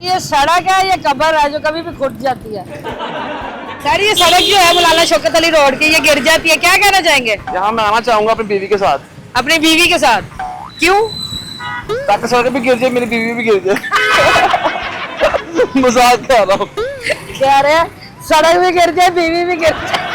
ये सड़क है, ये कब्र है जो कभी भी खुद जाती है। सर ये सड़क जो है मौलाना शौकत अली रोड की, ये गिर जाती है, क्या कहना चाहेंगे? यहाँ मैं आना चाहूंगा अपनी बीवी के साथ। अपनी बीवी के साथ? क्यों? ताकि सड़क भी गिर जाए, मेरी बीवी भी गिर जाए। मजाक कर रहा हूँ। कह रहे हैं सड़क भी गिर जाए, बीवी भी गिर जाए।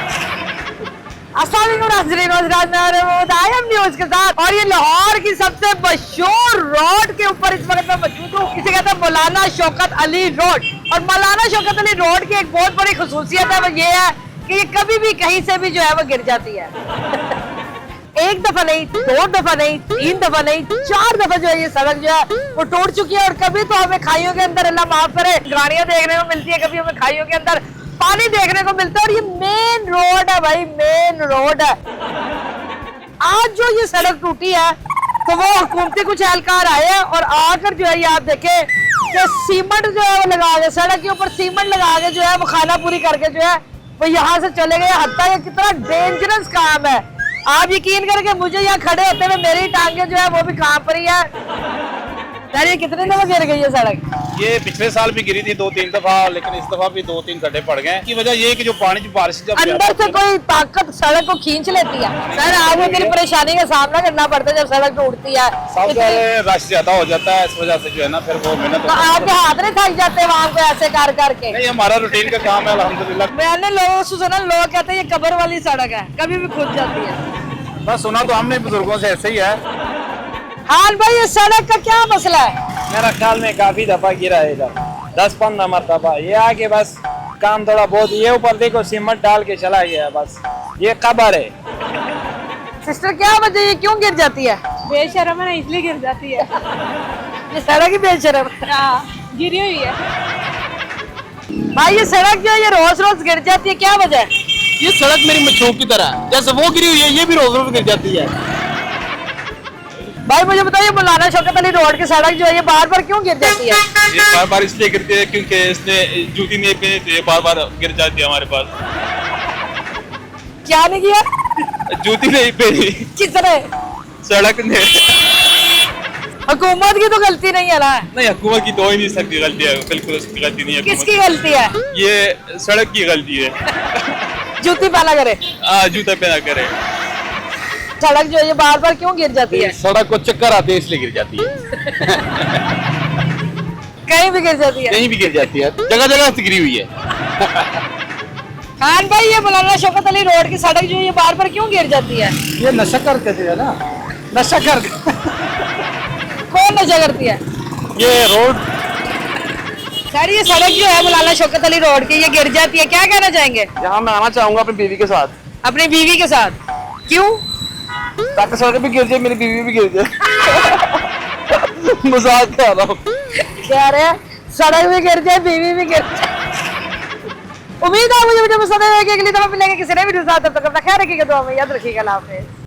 न्यूज के साथ, और ये लाहौर की सबसे मशहूर रोड के ऊपर इस वक्त मैं मौजूद हूँ। इसे कहते हैं मौलाना शौकत अली रोड। और मौलाना शौकत अली रोड की एक बहुत बड़ी खुसूसियत है, वो ये है कि ये कभी भी कहीं से भी जो है वो गिर जाती है। एक दफा नहीं, दो दफा नहीं, तीन दफा नहीं, 4 दफा जो है ये सड़क जो है वो टूट चुकी है। और कभी तो हमें खाइयों के अंदर, अल्लाह माफ करे, गाड़ियां देखने को मिलती है, कभी हमें खाइयों के अंदर पानी देखने को मिलता है। और ये मेन रोड है भाई, मेन रोड है। आज जो ये सड़क टूटी है तो वो हुकूमती कुछ एहलकार आए हैं और आकर जो है ये आप देखे कि सीमेंट जो है वो लगा के, सड़क के ऊपर सीमेंट लगा के जो है वो खाना पूरी करके जो है वो यहाँ से चले गए। हत्ता ये कितना डेंजरस काम है। आप यकीन करके मुझे यहाँ खड़े होते हुए मेरी टांगे जो है वो भी कांप रही है। ये कितने दफा गिर गई है सड़क? ये पिछले साल भी गिरी थी 2-3 दफा, लेकिन इस दफा भी 2-3 गड्ढे पड़ गए। की वजह ये कि जो पानी की बारिश जब अंदर से कोई ताकत सड़क को खींच लेती है। सर आगे तेरी परेशानी का सामना करना पड़ता है जब सड़क टूटती है। रश ज्यादा हो जाता है, इस वजह से जो है ना फिर वो मेहनत। तो आपके हाथ नहीं थक जाते वहाँ पे ऐसे कर करके? नहीं, हमारा रूटीन का काम है अल्हम्दुलिल्लाह। मैंने लोगों से सुना, लोग कहते हैं ये कब्र वाली सड़क है, कभी भी खुद जाती है। बस सुना तो हमने बुजुर्गों से ऐसे ही है। हाँ भाई, ये सड़क का क्या मसला है? मेरा ख्याल में काफी दफा गिरा है इधर, 10-15 मरतबा। ये आके बस काम थोड़ा बहुत, ये ऊपर देखो सीमेंट डाल के चला गया, बस ये कब्र है। सिस्टर क्या वजह, ये क्यों गिर जाती है? बेशरम है ना, इसलिए गिर जाती है। ये सड़क ही बेशरम है। हाँ, गिरी हुई है भाई। ये सड़क जो है ये रोज रोज गिर जाती है, क्या वजह है? ये सड़क मेरी मशरूक की तरह है, जैसे वो गिरी हुई है ये भी रोज रोज गिर जाती है। भाई मुझे बताइए, मौलाना शौकत अली रोड की सड़क जो है ये बार बार क्यों गिर जाती है? ये बार बार इसलिए गिरती है क्योंकि इसने जूती नहीं पहनी, तो ये बार बार गिर जाती है हमारे पास। क्या नहीं किया? जूती नहीं पहनी। किसने? सड़क ने। हुकूमत की तो गलती नहीं है ना? नहीं, हुकूमत की तो ही नहीं सकती गलती है, बिल्कुल उसकी गलती नहीं है। किसकी गलती है? ये सड़क की गलती है। जूती पहना करे। जूता पहना करे। सड़क जो है ये बार बार क्यों गिर जाती है? सड़क को चक्कर आते हैं इसलिए गिर जाती है। कहीं भी गिर जाती है? कहीं भी गिर जाती है, जगह जगह से गिरी हुई है। खान भाई, ये मौलाना शौकत अली रोड की सड़क जो है ये बार बार क्यों गिर जाती है? ये नशा करते थे ना, नशा कर। कौन नशा करती है? ये रोड। सर ये सड़क जो है मौलाना शौकत अली रोड की, ये गिर जाती है, क्या कहना चाहेंगे? यहाँ मैं आना चाहूंगा अपनी बीवी के साथ। अपनी बीवी के साथ? क्यों? ताकि सड़क भी गिर जाए, मेरी बीवी भी गिर जाए। मजाक कर रहा हूँ। कह रहे हैं सड़क भी गिर जाए, बीवी भी गिर जाए। उम्मीद है मुझे वीडियो पसंद आएगी। अगली दफा मिलेंगे किसी नए वीडियो के साथ, तब तक अपना ख्याल रखिएगा, दुआ में याद रखिएगा। अल्लाह हाफिज़।